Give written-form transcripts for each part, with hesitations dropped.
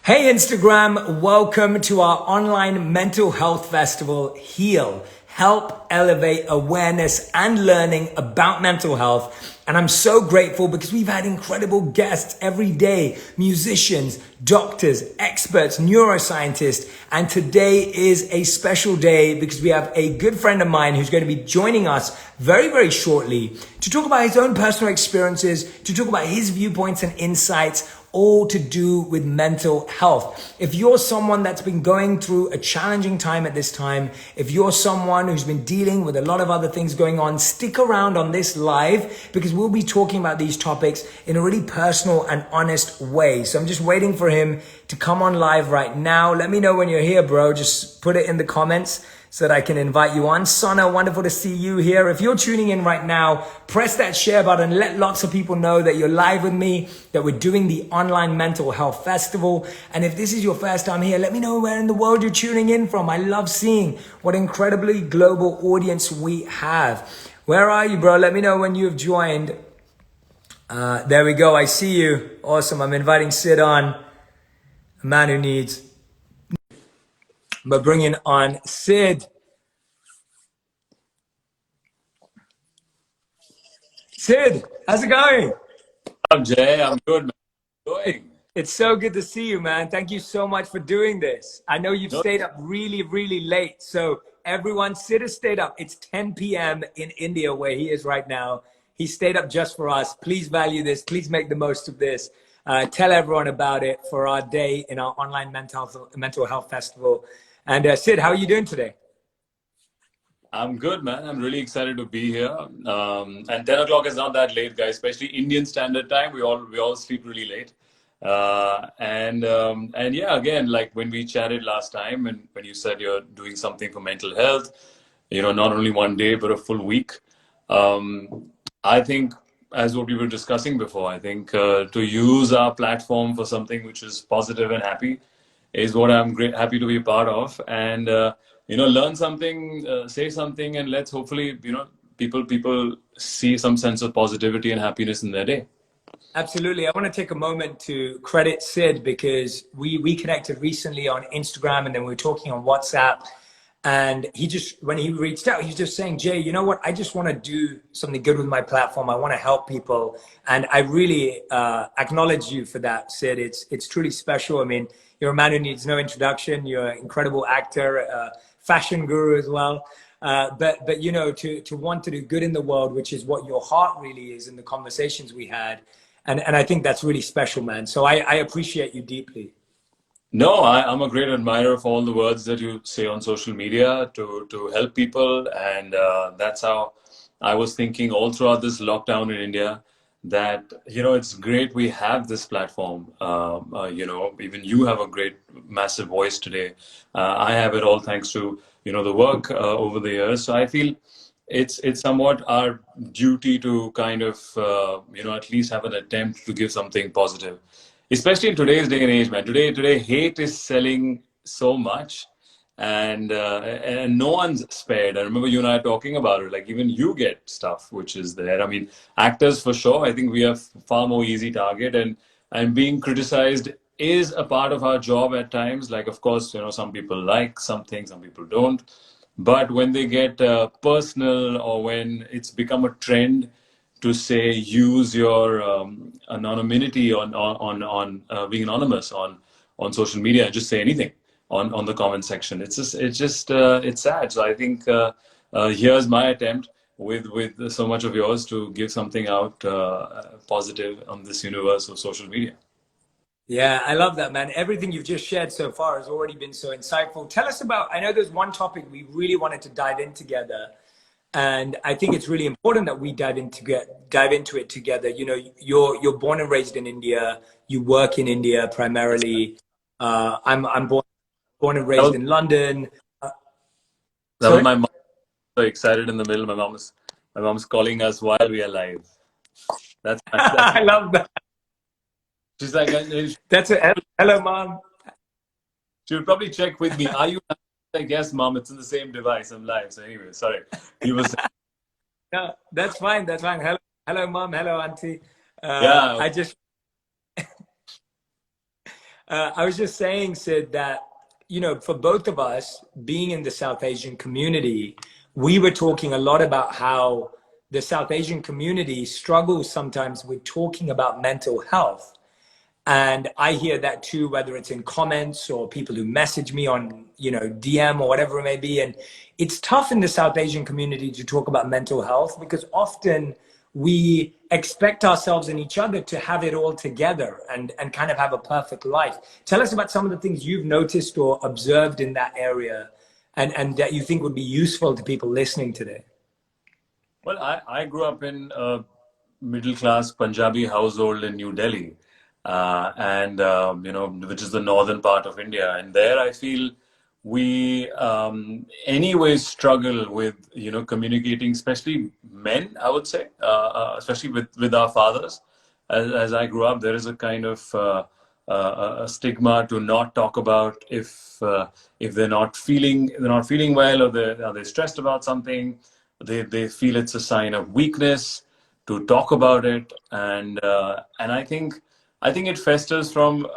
Hey Instagram, welcome to our online mental health festival, HEAL. Help elevate awareness and learning about mental health. And I'm so grateful because we've had incredible guests every day, musicians, doctors, experts, neuroscientists. And today is a special day because we have a good friend of mine who's going to be joining us very, very shortly to talk about his own personal experiences, to talk about his viewpoints and insights, all to do with mental health. If you're someone that's been going through a challenging time at this time, if you're someone who's been dealing with a lot of other things going on, stick around on this live because we'll be talking about these topics in a really personal and honest way. So I'm just waiting for him to come on live right now. Let me know when you're here, bro. Just put it in the comments so that I can invite you on. Sana, wonderful to see you here. If you're tuning in right now, press that share button. Let lots of people know that you're live with me, that we're doing the online mental health festival. And if this is your first time here, let me know where in the world you're tuning in from. I love seeing what incredibly global audience we have. Where are you, bro? Let me know when you've joined. There we go. I see you. Awesome. I'm inviting Sid on, a man who needs. But bringing on Sid. Sid, how's it going? I'm Jay. I'm good, man. How are you doing? It's so good to see you, man. Thank you so much for doing this. I know you've No, stayed up really, really late. So everyone, Sid has stayed up. It's 10 p.m. in India where he is right now. He stayed up just for us. Please value this. Please make the most of this. Tell everyone about it for our day in our online mental health festival. And Sid, how are you doing today? I'm good, man. I'm really excited to be here. And 10 o'clock is not that late, guys. Especially Indian Standard Time. We all sleep really late. And yeah, again, like when we chatted last time, and when you said you're doing something for mental health, not only one day but a full week. I think, as what we were discussing before, I think to use our platform for something which is positive and happy is what I'm happy to be a part of, and learn something, say something, and let's hopefully people see some sense of positivity and happiness in their day. Absolutely. I want to take a moment to credit Sid because we connected recently on Instagram and then we were talking on WhatsApp. And when he reached out, he's just saying, Jay, you know what? I just want to do something good with my platform. I want to help people. And I really acknowledge you for that, Sid. It's truly special. I mean, you're a man who needs no introduction. You're an incredible actor, fashion guru as well. But to want to do good in the world, which is what your heart really is in the conversations we had. And I think that's really special, man. So I appreciate you deeply. No, I'm a great admirer of all the words that you say on social media to help people, and that's how I was thinking all throughout this lockdown in India. That it's great we have this platform. Even you have a great, massive voice today. I have it all thanks to the work over the years. So I feel it's somewhat our duty to kind of at least have an attempt to give something positive, especially in today's day and age, man. Today hate is selling so much, and no one's spared. I remember you and I talking about it. Like, even you get stuff which is there. I mean, actors for sure, I think we have far more easy target, and being criticized is a part of our job at times. Like, of course, some people like something, some people don't. But when they get personal, or when it's become a trend to say use your anonymity on being anonymous on social media and just say anything on the comment section, it's sad. So I think here's my attempt with so much of yours to give something out positive on this universe of social media. Yeah, I love that, man. Everything you've just shared so far has already been so insightful. Tell us about, I know there's one topic we really wanted to dive in together. And I think it's really important that we dive into it together. You know, you're born and raised in India. You work in India primarily. I'm born and That raised was, in London. Uh, that was Sorry? my mom. So excited in the middle. My mom's calling us while we are live. That's I love that. she's like, That's it. Hello, mom. she would probably check with me. Are you? Like, yes, mom. It's in the same device. I'm live. So anyway, sorry. He was. No, that's fine. That's fine. Hello, mom. Hello, auntie. Yeah. I just I was just saying, Sid, that, for both of us being in the South Asian community, we were talking a lot about how the South Asian community struggles sometimes with talking about mental health. And I hear that too, whether it's in comments or people who message me on, DM or whatever it may be. And it's tough in the South Asian community to talk about mental health because often we expect ourselves and each other to have it all together and kind of have a perfect life. Tell us about some of the things you've noticed or observed in that area and that you think would be useful to people listening today. Well, I grew up in a middle class Punjabi household in New Delhi, and which is the northern part of India. And there, I feel we anyways struggle with communicating, especially men. I would say, especially with our fathers. As I grew up, there is a kind of a stigma to not talk about if they're not feeling well, or are they stressed about something. They feel it's a sign of weakness to talk about it, and I think it festers from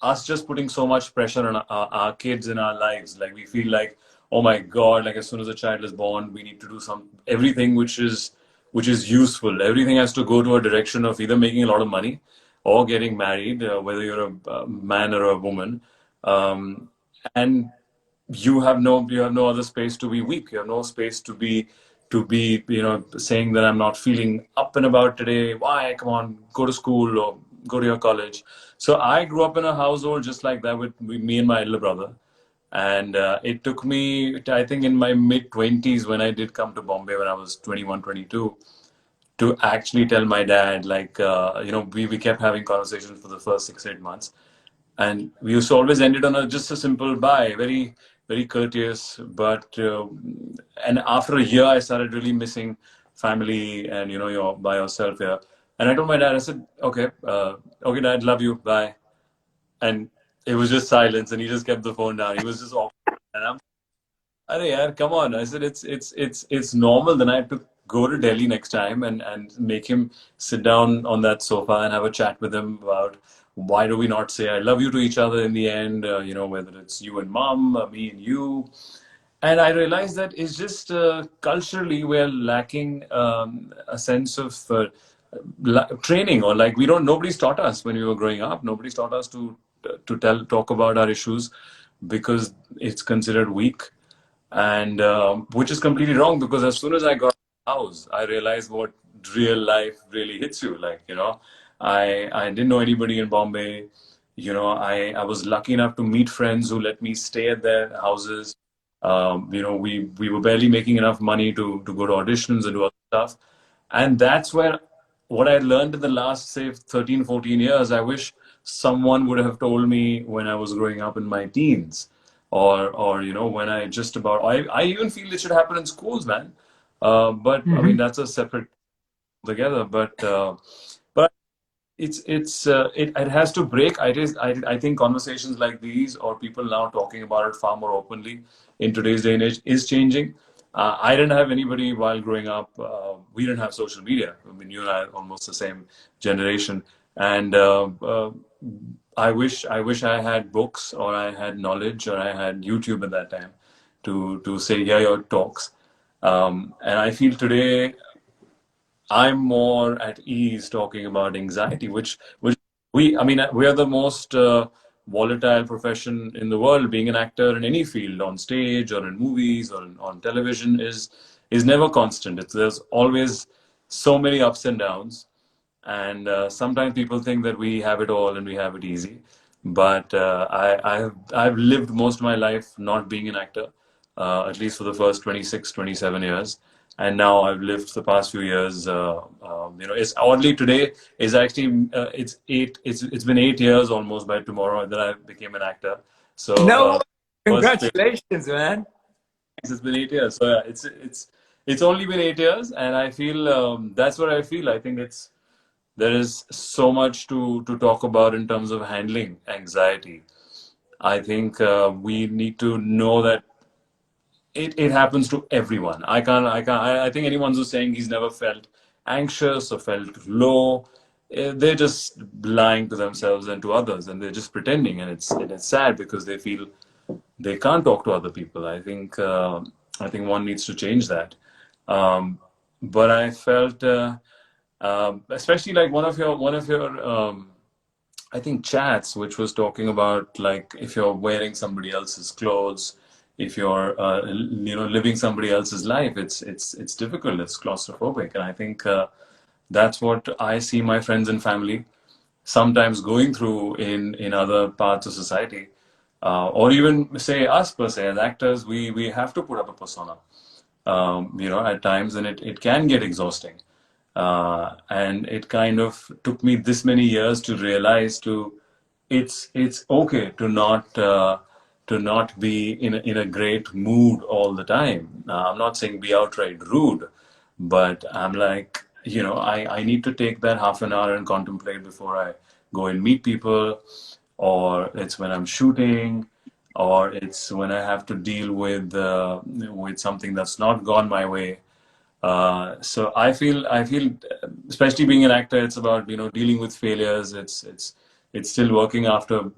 us just putting so much pressure on our kids in our lives. Like we feel like, oh my God, like as soon as a child is born, we need to do everything which is useful. Everything has to go to a direction of either making a lot of money or getting married, whether you're a man or a woman. And you have no other space to be weak. You have no space to be saying that I'm not feeling up and about today. Why? Come on, go to school or go to your college. So I grew up in a household just like that with me and my elder brother. And it took me, I think, in my mid 20s when I did come to Bombay when I was 21, 22, to actually tell my dad, like, we kept having conversations for the first 6, 8 months. And we used to always end it on just a simple bye, very, very courteous. But, and after a year, I started really missing family and, you're by yourself here. And I told my dad, I said, okay, dad, love you, bye. And it was just silence, and he just kept the phone down. He was just awkward. And I'm Arey yaar, come on. I said it's normal. Then I have to go to Delhi next time and make him sit down on that sofa and have a chat with him about why do we not say I love you to each other in the end, whether it's you and mom, me and you. And I realized that it's just culturally we're lacking a sense of training, or like nobody's taught us when we were growing up. Nobody's taught us to talk about our issues because it's considered weak, and which is completely wrong, because as soon as I got out of the house, I realized what real life really hits you. Like, I didn't know anybody in Bombay. I was lucky enough to meet friends who let me stay at their houses. We were barely making enough money to go to auditions and do other stuff. And that's where what I learned in the last, say, 13, 14 years, I wish someone would have told me when I was growing up in my teens, or when I just about, I even feel it should happen in schools, man. But I mean, that's a separate together. But it has to break. I think conversations like these, or people now talking about it far more openly in today's day and age, is changing. I didn't have anybody while growing up. We didn't have social media. I mean, you and I are almost the same generation, and I wish I had books, or I had knowledge, or I had YouTube at that time to say, hear your talks. And I feel today I'm more at ease talking about anxiety, which I mean, we are the most volatile profession in the world. Being an actor in any field, on stage or in movies or on television, is never constant. There's always so many ups and downs, and sometimes people think that we have it all and we have it easy. But I've lived most of my life not being an actor, at least for the first 26, 27 years. And now I've lived the past few years. It's oddly today is actually it's been 8 years almost by tomorrow that I became an actor. So No, first congratulations, man. it's been 8 years. So yeah, it's only been 8 years, and I feel that's what I feel. I think there is so much to talk about in terms of handling anxiety. I think we need to know that it happens to everyone. I think anyone who's saying he's never felt anxious or felt low, they're just lying to themselves and to others, and they're just pretending, and it's sad because they feel they can't talk to other people. I think one needs to change that. But I felt, especially like one of your I think chats, which was talking about like if you're wearing somebody else's clothes, if you're living somebody else's life, it's difficult. It's claustrophobic, and I think that's what I see my friends and family sometimes going through in other parts of society, or even say us per se as actors, we have to put up a persona, at times, and it can get exhausting. And it kind of took me this many years to realize it's okay to not be in a great mood all the time. I'm not saying be outright rude, but I'm like, I need to take that half an hour and contemplate before I go and meet people, or it's when I'm shooting, or it's when I have to deal with something that's not gone my way. So I feel, especially being an actor, it's about dealing with failures. It's still working after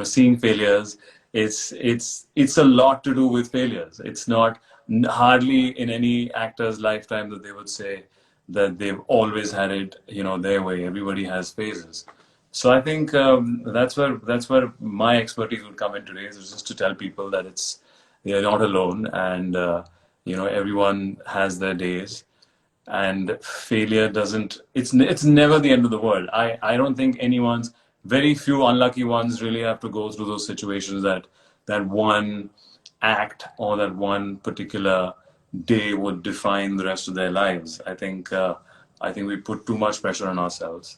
seeing failures. It's a lot to do with failures. It's not hardly in any actor's lifetime that they would say that they've always had it their way. Everybody has phases. So I think that's where my expertise would come in today, is just to tell people that they're not alone, and everyone has their days, and failure doesn't it's never the end of the world. I don't think anyone's very few unlucky ones really have to go through those situations that one act or that one particular day would define the rest of their lives. I think we put too much pressure on ourselves,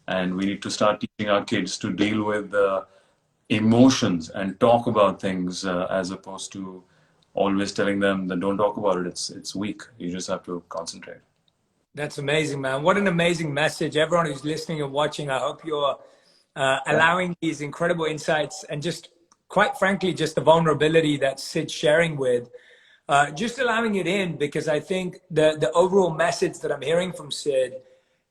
and we need to start teaching our kids to deal with emotions and talk about things, as opposed to always telling them that don't talk about it. It's weak. You just have to concentrate. That's amazing, man. What an amazing message. Everyone who's listening and watching, I hope you're allowing these incredible insights and just, quite frankly, just the vulnerability that Sid's sharing with, just allowing it in, because I think the overall message that I'm hearing from Sid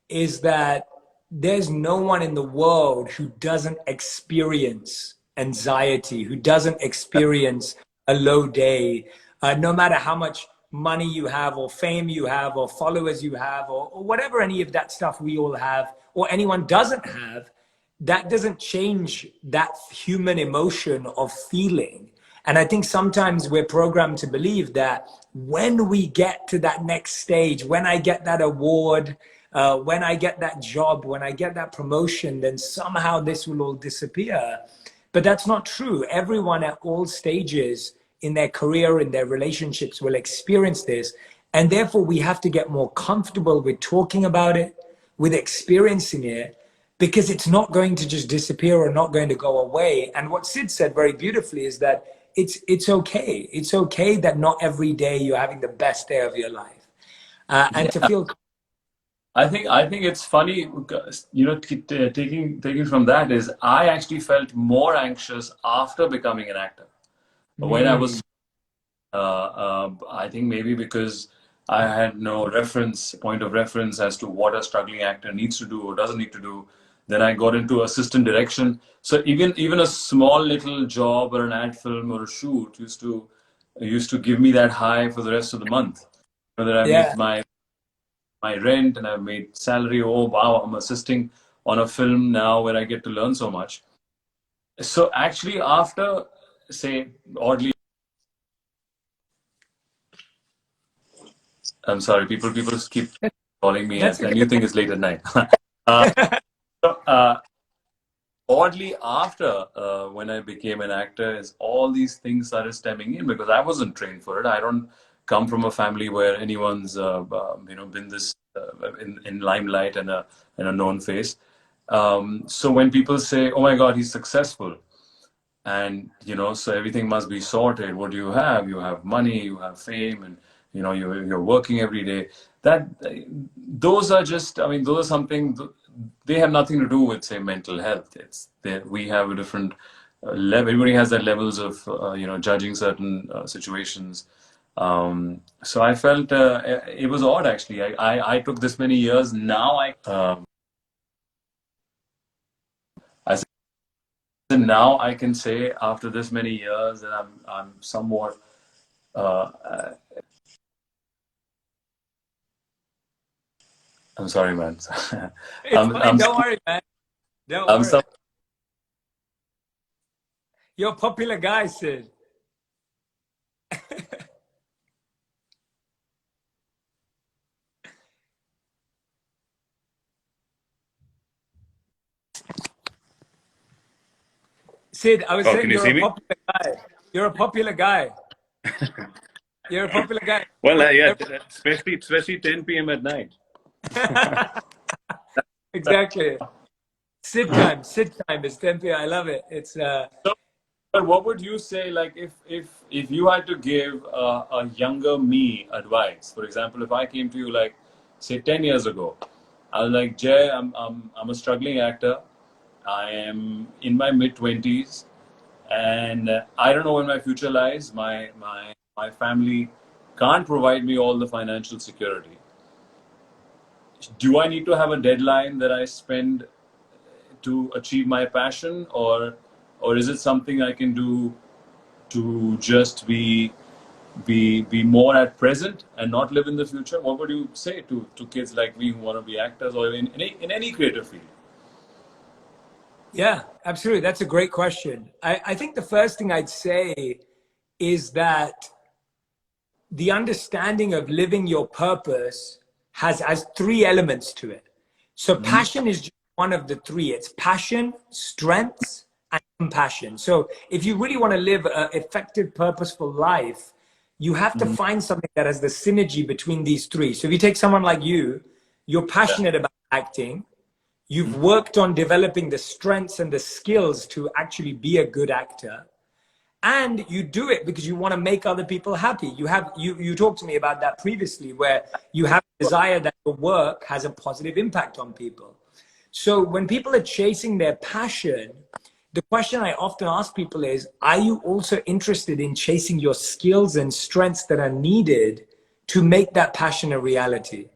is that there's no one in the world who doesn't experience anxiety, who doesn't experience a low day, no matter how much money you have or fame you have or followers you have, or whatever any of that stuff we all have or anyone doesn't have. That doesn't change that human emotion of feeling. And I think sometimes we're programmed to believe that when we get to that next stage, when I get that award, when I get that job, when I get that promotion, then somehow this will all disappear. But that's not true. Everyone at all stages in their career, in their relationships, will experience this. And therefore, we have to get more comfortable with talking about it, with experiencing it, because it's not going to just disappear or not going to go away. And what Sid said very beautifully is that it's okay. It's okay that not every day you're having the best day of your life. And to Yeah. feel I think it's funny, taking from that, is I actually felt more anxious after becoming an actor. When I was, I think maybe because I had no point of reference as to what a struggling actor needs to do or doesn't need to do. Then I got into assistant direction. So even a small little job or an ad film or a shoot used to give me that high for the rest of the month. Whether I made yeah, my rent and I've made salary. Oh wow, I'm assisting on a film now where I get to learn so much. So actually, after, say, oddly, I'm sorry, people keep calling me, that's and you think it's late at night. uh, okay. so, oddly, after when I became an actor, is all these things started stemming in, because I wasn't trained for it. I don't come from a family where anyone's been this in limelight and a known face. So when people say, "Oh my God, he's successful," and so everything must be sorted. What do you have? You have money, you have fame, and you're working every day. That those are just, I mean, those are something, they have nothing to do with, say, mental health. It's that we have a different level. Everybody has their levels of judging certain situations. So I felt it was odd, actually. I took this many years now. now I can say after this many years that I'm somewhat uh, I'm sorry, man. It's fine. Don't worry, man. Don't I'm worry. some You're a popular guy, Sid. Sid, I was Oh, saying can you you're see a me? popular guy. You're a popular guy. You're a popular guy. Well, yeah, especially 10 p.m. at night. Exactly. Sit time. Sit time is 10 p.m. I love it. It's So, but what would you say, like, if you had to give a younger me advice? For example, if I came to you, like, say 10 years ago, I was like, Jay, I'm a struggling actor. I am in my mid 20s, and I don't know where my future lies. My family can't provide me all the financial security. Do I need to have a deadline that I spend to achieve my passion, or is it something I can do to just be more at present and not live in the future? What would you say to kids like me who want to be actors or in any creative field? yeah, absolutely. That's a great question. I think the first thing I'd say is that the understanding of living your purpose has three elements to it. So Hmm. passion is just one of the three. It's passion, strengths, and compassion. So if you really want to live an effective, purposeful life, you have to Hmm. find something that has the synergy between these three. So if you take someone like you, you're Yeah. passionate about acting, you've worked on developing the strengths and the skills to actually be a good actor, and you do it because you want to make other people happy. You talked to me about that previously, where you have a desire that your work has a positive impact on people. So when people are chasing their passion, the question I often ask people is, are you also interested in chasing your skills and strengths that are needed to make that passion a reality?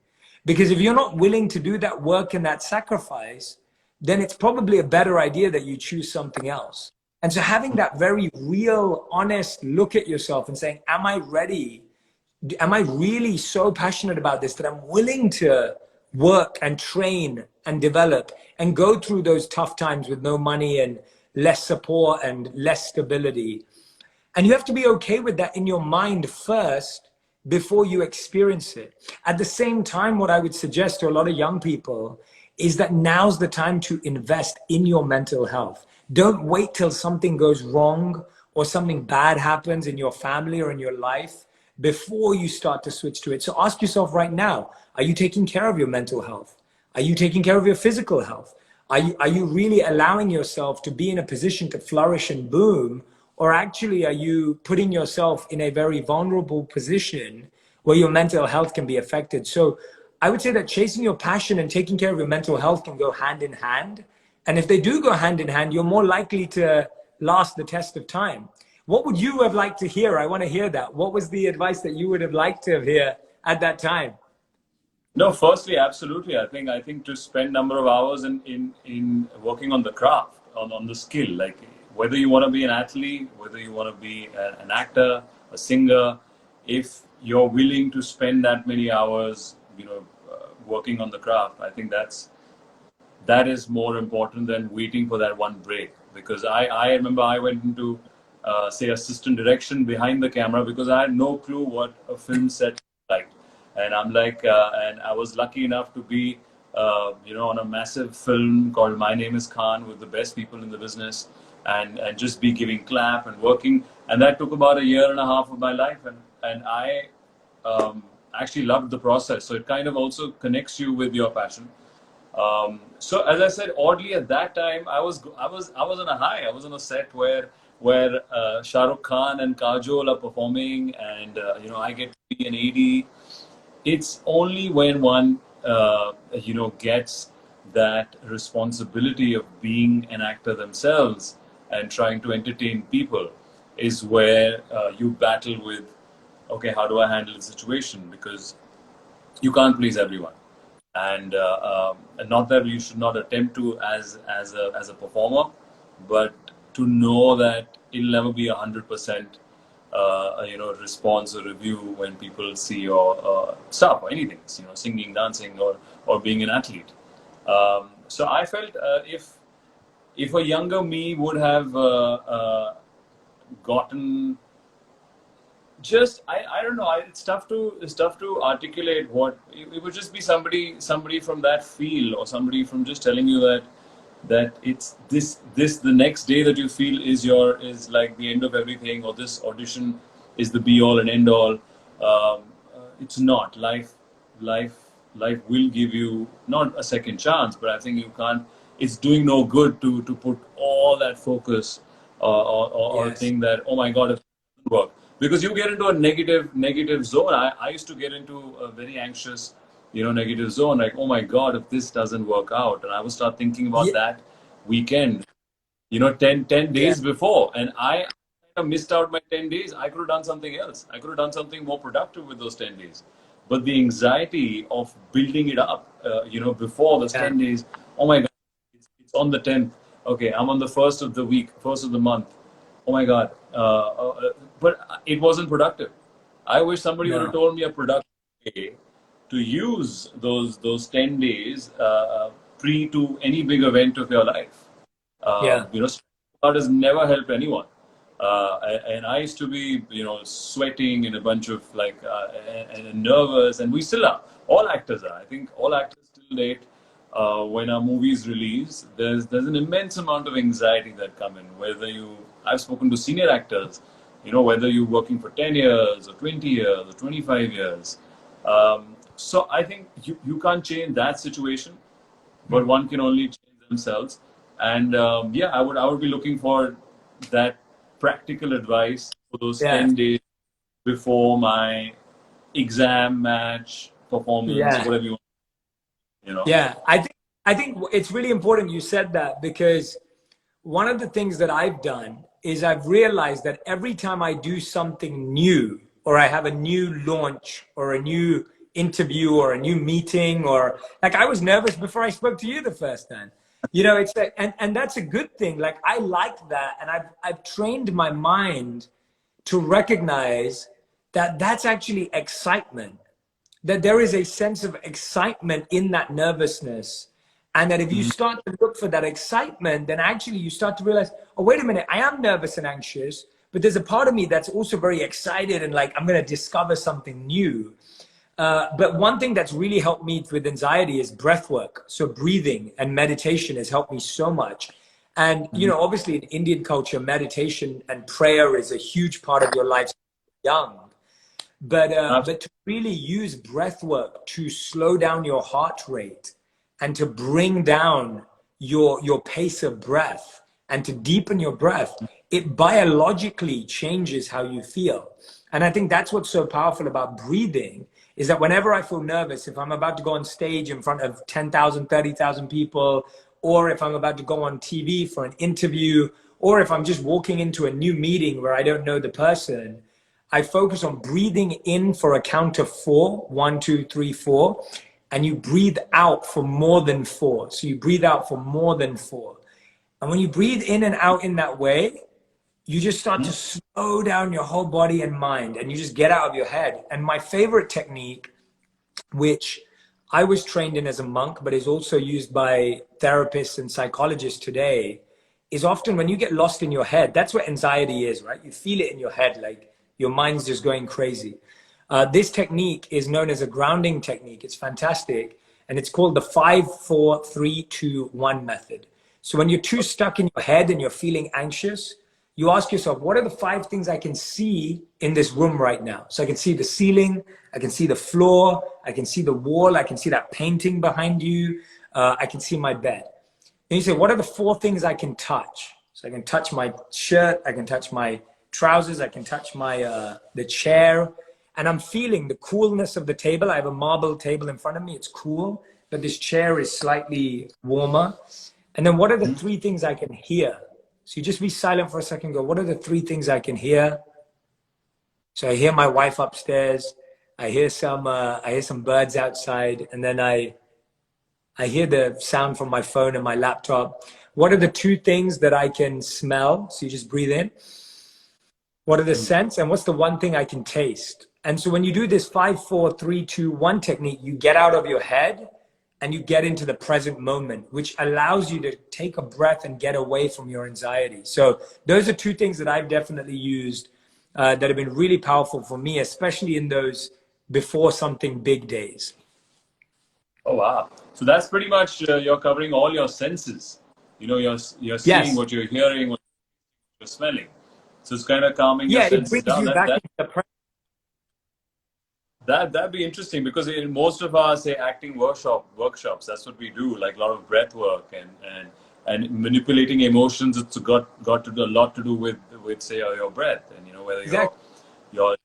Because if you're not willing to do that work and that sacrifice, then it's probably a better idea that you choose something else. And so having that very real, honest look at yourself and saying, am I ready? Am I really so passionate about this that I'm willing to work and train and develop and go through those tough times with no money and less support and less stability? And you have to be okay with that in your mind first before you experience it. At the same time, what I would suggest to a lot of young people is that now's the time to invest in your mental health. Don't wait till something goes wrong or something bad happens in your family or in your life before you start to switch to it. So ask yourself right now, are you taking care of your mental health? Are you taking care of your physical health? Are you really allowing yourself to be in a position to flourish and boom? Or actually, are you putting yourself in a very vulnerable position where your mental health can be affected? So I would say that chasing your passion and taking care of your mental health can go hand in hand. And if they do go hand in hand, you're more likely to last the test of time. What would you have liked to hear? I want to hear that. What was the advice that you would have liked to hear at that time? No, firstly, absolutely. I think to spend number of hours in working on the craft, on the skill, like whether you want to be an athlete, whether you want to be an actor, a singer, if you're willing to spend that many hours, working on the craft, I think that is more important than waiting for that one break. Because I remember I went into, say, assistant direction behind the camera because I had no clue what a film set like. And I'm like, and I was lucky enough to be, on a massive film called My Name is Khan with the best people in the business, and just be giving clap and working. And that took about a year and a half of my life. And I actually loved the process. So it kind of also connects you with your passion. So as I said, oddly at that time, I was on a high. I was on a set where Shah Rukh Khan and Kajol are performing, and I get to be an AD. It's only when one gets that responsibility of being an actor themselves and trying to entertain people is where you battle with, okay, how do I handle the situation? Because you can't please everyone, and not that you should not attempt to as a performer, but to know that it'll never be 100%, response or review when people see your stuff or anything, singing, dancing, or being an athlete. So I felt if a younger me would have gotten just I don't know. It's tough to articulate what it would just be somebody from that field, or somebody from just telling you that it's this the next day that you feel is like the end of everything, or this audition is the be all and end all. It's not. Life life will give you not a second chance, but I think you can't. It's doing no good to put all that focus or Yes. think that, oh my God, if it doesn't work, because you get into a negative zone. I used to get into a very anxious, negative zone, like, oh my God, if this doesn't work out, and I would start thinking about Yeah. that weekend, 10 Yeah. days before, and I kind of missed out my 10 days. I could have done something else. I could have done something more productive with those 10 days. But the anxiety of building it up, before those Yeah. 10 days, oh my God, it's on the 10th. Okay, I'm on the first of the week, first of the month. Oh my God. But it wasn't productive. I wish somebody would have No. told me a productive way to use those 10 days pre to any big event of your life. Yeah. That has never helped anyone. And I used to be, sweating in a bunch of and nervous, and we still are. All actors are. I think all actors till date, when our movies release, there's an immense amount of anxiety that come in. I've spoken to senior actors, whether you're working for 10 years or 20 years or 25 years. So I think you can't change that situation, but one can only change themselves. And yeah, I would be looking for that practical advice for those Yeah. 10 days before my exam, match, performance, Yeah. whatever you. Yeah. I think it's really important you said that, because one of the things that I've done is I've realized that every time I do something new, or I have a new launch or a new interview or a new meeting, or like, I was nervous before I spoke to you the first time. It's like, and that's a good thing. Like, I like that. And I've trained my mind to recognize that that's actually excitement, that there is a sense of excitement in that nervousness. And that if you start to look for that excitement, then actually you start to realize, oh, wait a minute, I am nervous and anxious, but there's a part of me that's also very excited and like, I'm going to discover something new. But one thing that's really helped me with anxiety is breath work. So breathing and meditation has helped me so much. And, obviously in Indian culture, meditation and prayer is a huge part of your life young. But to really use breath work to slow down your heart rate and to bring down your pace of breath and to deepen your breath, it biologically changes how you feel. And I think that's what's so powerful about breathing, is that whenever I feel nervous, if I'm about to go on stage in front of 10,000, 30,000 people, or if I'm about to go on TV for an interview, or if I'm just walking into a new meeting where I don't know the person, I focus on breathing in for a count of 4, 1, 2, 3, 4, and you breathe out for more than 4. So you breathe out for more than 4. And when you breathe in and out in that way, you just start to slow down your whole body and mind, and you just get out of your head. And my favorite technique, which I was trained in as a monk, but is also used by therapists and psychologists today, is often when you get lost in your head. That's what anxiety is, right? You feel it in your head, like your mind's just going crazy. This technique is known as a grounding technique. It's fantastic. And it's called the 5, 4, 3, 2, 1 method. So when you're too stuck in your head and you're feeling anxious, you ask yourself, what are the 5 things I can see in this room right now? So I can see the ceiling, I can see the floor, I can see the wall, I can see that painting behind you, I can see my bed. And you say, what are the 4 things I can touch? So I can touch my shirt, I can touch my trousers, I can touch my the chair, and I'm feeling the coolness of the table. I have a marble table in front of me, it's cool, but this chair is slightly warmer. And then what are the 3 things I can hear? So you just be silent for a second, go, what are the 3 things I can hear? So I hear my wife upstairs, I hear some birds outside, and then I hear the sound from my phone and my laptop. what are the two things that I can smell? So you just breathe in. What are the scents? And what's the one thing I can taste? And so when you do this 5, 4, 3, 2, 1 technique, you get out of your head and you get into the present moment, which allows you to take a breath and get away from your anxiety. So those are two things that I've definitely used that have been really powerful for me, especially in those before something big days. Oh wow! So that's pretty much you're covering all your senses. You know, you're seeing, Yes. what you're hearing, what you're smelling. So it's kind of calming your Yeah, it senses brings down. you That back that into the present. that'd be interesting, because in most of our, say, acting workshops, that's what we do. Like a lot of breath work and manipulating emotions. It's got to do a lot to do with say your breath, and you know, whether Exactly. you're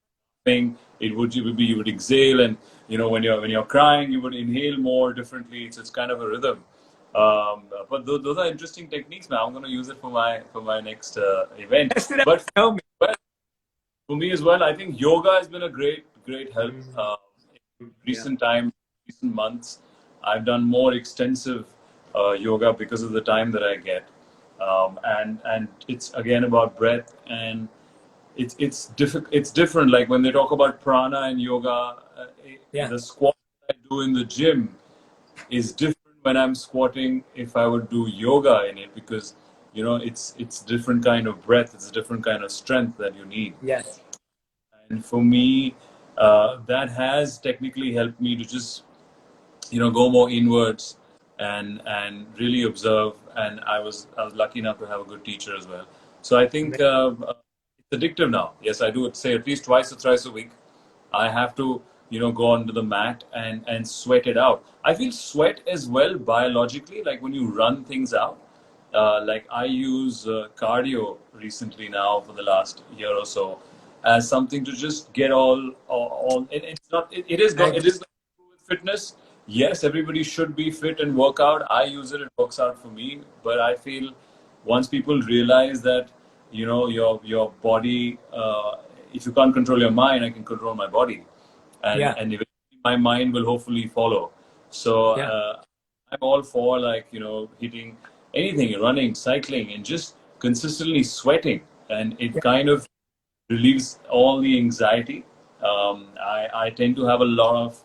laughing, it would be, you would exhale, and you know, when you're crying, you would inhale more differently. It's kind of a rhythm. But those are interesting techniques, man. I'm going to use it for my next event. Test it out. But Tell me. for me as well, I think yoga has been a great help. In Yeah. recent months, I've done more extensive yoga because of the time that I get, and it's again about breath, and it's different. Like when they talk about prana and yoga, Yeah. the squat I do in the gym is different when I'm squatting if I would do yoga in it, because you know, it's different kind of breath, it's a different kind of strength that you need. Yes. And for me, that has technically helped me to just, you know, go more inwards and really observe. And I was lucky enough to have a good teacher as well. So I think it's addictive now. Yes, I do it, say, at least twice or thrice a week. I have to, you know, go onto the mat and sweat it out. I feel sweat as well biologically, like when you run things out. Like I use cardio recently now for the last year or so as something to just get all it's not, it is with fitness. Yes, everybody should be fit and work out. I use it, it works out for me. But I feel once people realize that, you know, your body, if you can't control your mind, I can control my body, Yeah. and eventually my mind will hopefully follow. So Yeah. I'm all for, like, you know, hitting anything, running, cycling, and just consistently sweating, and it Yeah. kind of relieves all the anxiety. I tend to have a lot of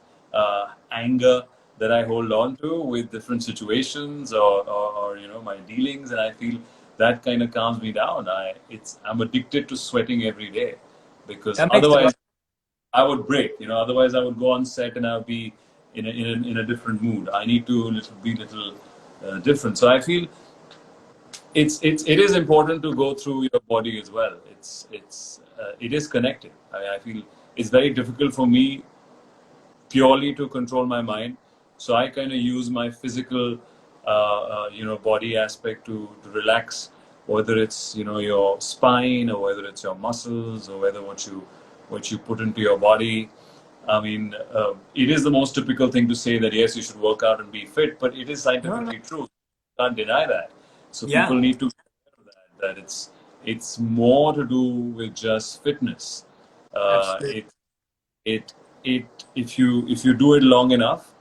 anger that I hold on to with different situations, or you know, my dealings, and I feel that kind of calms me down. I'm addicted to sweating every day, because That makes a otherwise lot. I would break. You know, otherwise I would go on set and I would be in a different mood. I need to be little different. So I feel it is important to go through your body as well. It is connected. I feel it's very difficult for me purely to control my mind. So I kind of use my physical, you know, body aspect to relax, whether it's, you know, your spine, or whether it's your muscles, or whether what you put into your body. I mean, it is the most typical thing to say that yes, you should work out and be fit, but it is No, no. scientifically true. Can't deny that. So Yeah. people need to that it's more to do with just fitness. Absolutely. It if you do it long enough,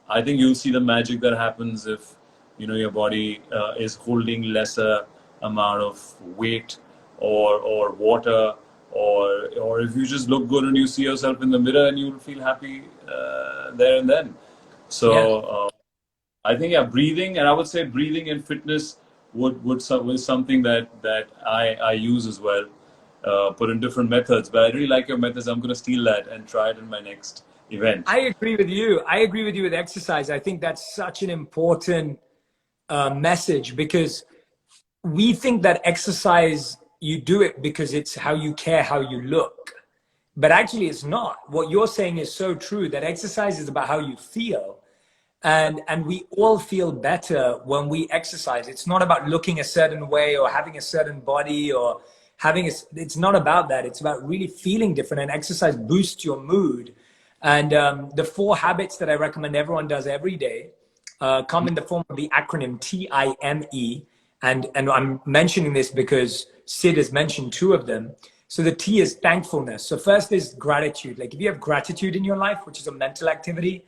I think you'll see the magic that happens if, you know, your body is holding lesser amount of weight or water, or if you just look good and you see yourself in the mirror and you'll feel happy there and then. So Yeah. I think, yeah, breathing, and I would say breathing and fitness was something that I use as well, put in different methods. But I really like your methods. I'm going to steal that and try it in my next event. I agree with you. I agree with you with exercise. I think that's such an important message, because we think that exercise, you do it because it's how you care, how you look. But actually, it's not. What you're saying is so true, that exercise is about how you feel. And we all feel better when we exercise. It's not about looking a certain way or having a certain body or having a, it's not about that. It's about really feeling different, and exercise boosts your mood. And the 4 habits that I recommend everyone does every day come in the form of the acronym TIME. And I'm mentioning this because Sid has mentioned 2 of them. So the T is thankfulness. So first is gratitude. Like if you have gratitude in your life, which is a mental activity,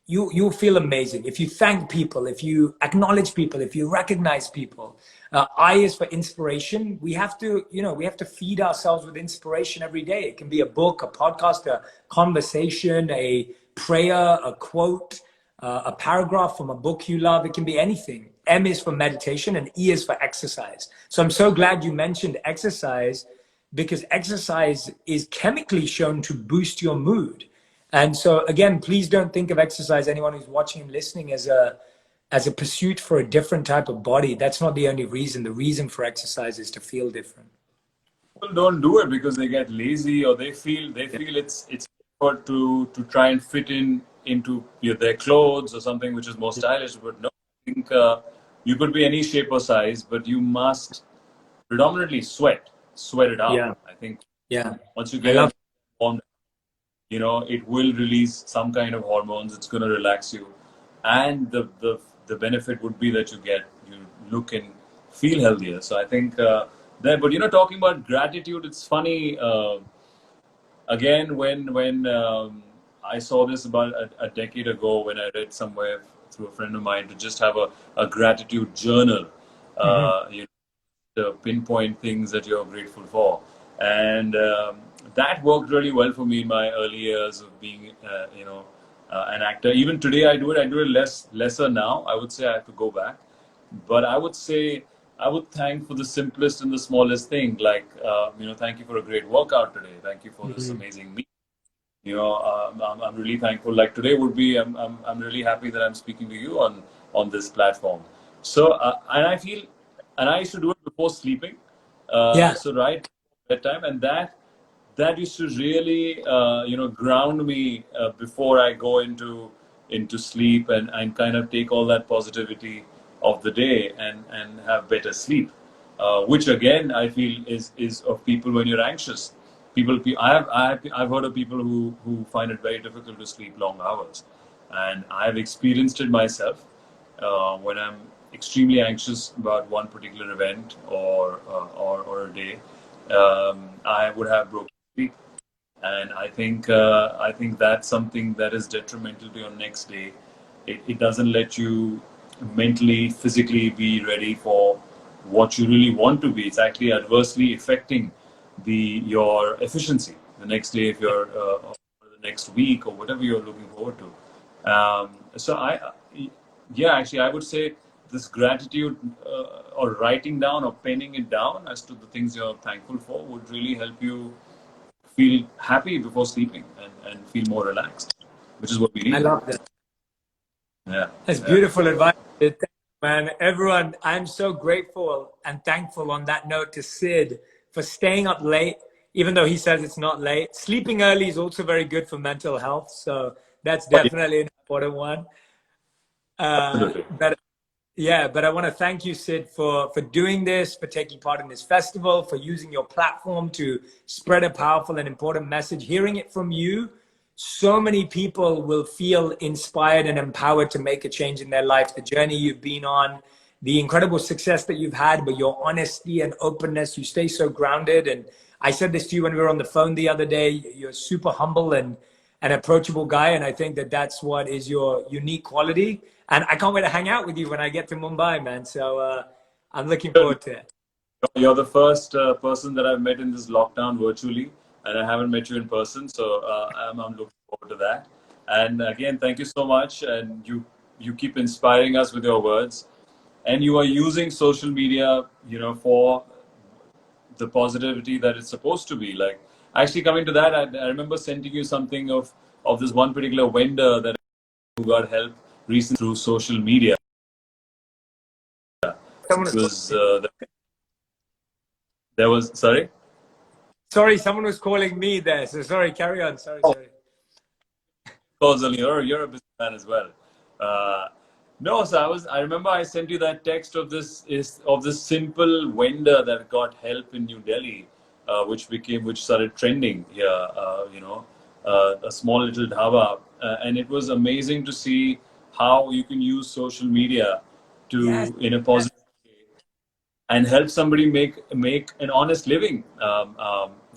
you'll feel amazing if you thank people, if you acknowledge people, if you recognize people. I is for inspiration. We have to, we have to feed ourselves with inspiration every day. It can be a book, a podcast, a conversation, a prayer, a quote, a paragraph from a book you love. It can be anything. M is for meditation and E is for exercise. So I'm so glad you mentioned exercise, because exercise is chemically shown to boost your mood. And so again, please don't think of exercise, anyone who's watching and listening, as a pursuit for a different type of body. That's not the only reason. The reason for exercise is to feel different. People don't do it because they get lazy, or they feel it's effort to try and fit into their clothes or something which is more stylish. But no, I think you could be any shape or size, but you must predominantly sweat it out. Yeah. I think Yeah. once you I love get warmed, it will release some kind of hormones. It's going to relax you, and the benefit would be that you look and feel healthier. So I think that. But talking about gratitude, it's funny. Again, when I saw this about a decade ago, when I read somewhere through a friend of mine to just have a gratitude journal. To pinpoint things that you're grateful for, and that worked really well for me in my early years of being an actor. Even today I do it lesser now. I would say I have to go back, but I would say I would thank for the simplest and the smallest thing, like thank you for a great workout today, thank you for this amazing meal. I'm really thankful. Like today would be, I'm really happy that I'm speaking to you on this platform. So and I feel, and I used to do it before sleeping. Yeah. So right bedtime, and that used to really ground me before I go into sleep, and kind of take all that positivity of the day and have better sleep. Which again I feel is of people when you're anxious. I've heard of people who find it very difficult to sleep long hours, and I've experienced it myself when I'm extremely anxious about one particular event or a day. I would have broken sleep, and I think that's something that is detrimental to your next day. It doesn't let you mentally, physically be ready for what you really want to be. It's actually adversely affecting your efficiency the next day, if you're or the next week, or whatever you're looking forward to. So actually, I would say this gratitude, or writing down or penning it down as to the things you're thankful for, would really help you feel happy before sleeping, and feel more relaxed, which is what we I need. love that. Yeah. That's Yeah. beautiful advice. Thank you, man. Everyone, I'm so grateful and thankful on that note to Sid for staying up late, even though he says it's not late. Sleeping early is also very good for mental health. So that's Oh, yeah, definitely an important one. absolutely. But I want to thank you, Sid, for doing this, for taking part in this festival, for using your platform to spread a powerful and important message. Hearing it from you, so many people will feel inspired and empowered to make a change in their life. The journey you've been on, the incredible success that you've had, but your honesty and openness, you stay so grounded. And I said this to you when we were on the phone the other day. You're super humble and an approachable guy, and I think that that's what is your unique quality. And I can't wait to hang out with you when I get to Mumbai, man. So I'm looking forward to it. You're the first person that I've met in this lockdown virtually, and I haven't met you in person. So I'm looking forward to that. And again, thank you so much. And you keep inspiring us with your words, and you are using social media, for the positivity that it's supposed to be. Like, actually, coming to that, I remember sending you something of this one particular vendor that who got help recently through social media. Someone It was was calling. there was sorry. Sorry, someone was calling me there. So sorry, carry on. Sorry. Causal, you're a businessman as well. Uh, no, so I remember I sent you that text of this simple vendor that got help in New Delhi, which started trending here. A small little dhaba, and it was amazing to see how you can use social media Yes. to, in a positive, and help somebody make an honest living.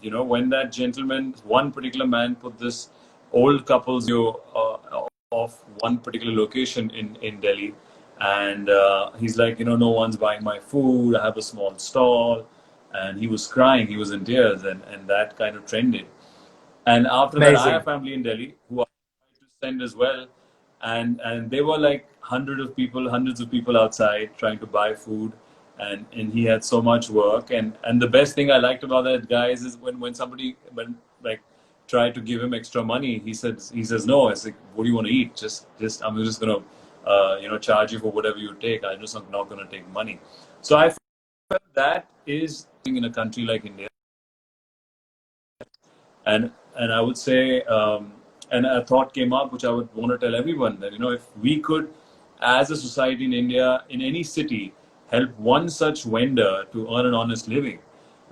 When that gentleman, one particular man, put this old couple's of one particular location in Delhi, and he's like, no one's buying my food. I have a small stall, and he was crying. He was in tears, and that kind of trended. And after that, I have Amazing. family in Delhi who I tried to send as well, and they were like hundreds of people outside trying to buy food, and he had so much work. And the best thing I liked about that, guys, is when somebody like tried to give him extra money, he says no. I said, what do you want to eat? Just I'm just gonna charge you for whatever you take. I'm just not gonna take money. So I felt that is in a country like India. And I would say, and a thought came up which I would want to tell everyone, that if we could, as a society in India, in any city, help one such vendor to earn an honest living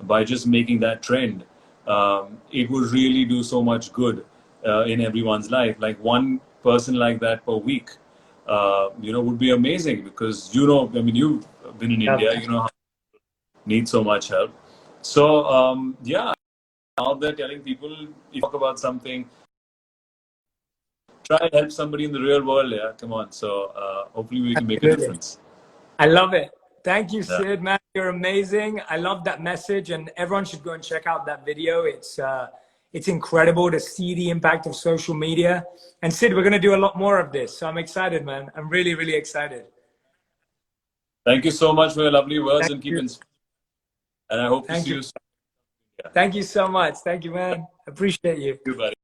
by just making that trend, it would really do so much good in everyone's life. Like one person like that per week, would be amazing, because I mean, you've been in Love India, that. how need so much help. So yeah, out there telling people, if you talk about something, try and help somebody in the real world. Yeah, come on. So hopefully we can make a Absolutely. difference. I love it. Thank you, Yeah. Sid, man. You're amazing. I love that message, and everyone should go and check out that video. It's incredible to see the impact of social media. And Sid, we're gonna do a lot more of this, so I'm excited, man. I'm really, really excited. Thank you so much for your lovely words, Thank and keep you. inspiring. And I hope to Thank see you. you soon. Yeah. Thank you so much. Thank you, man. Appreciate you. Thank you, buddy.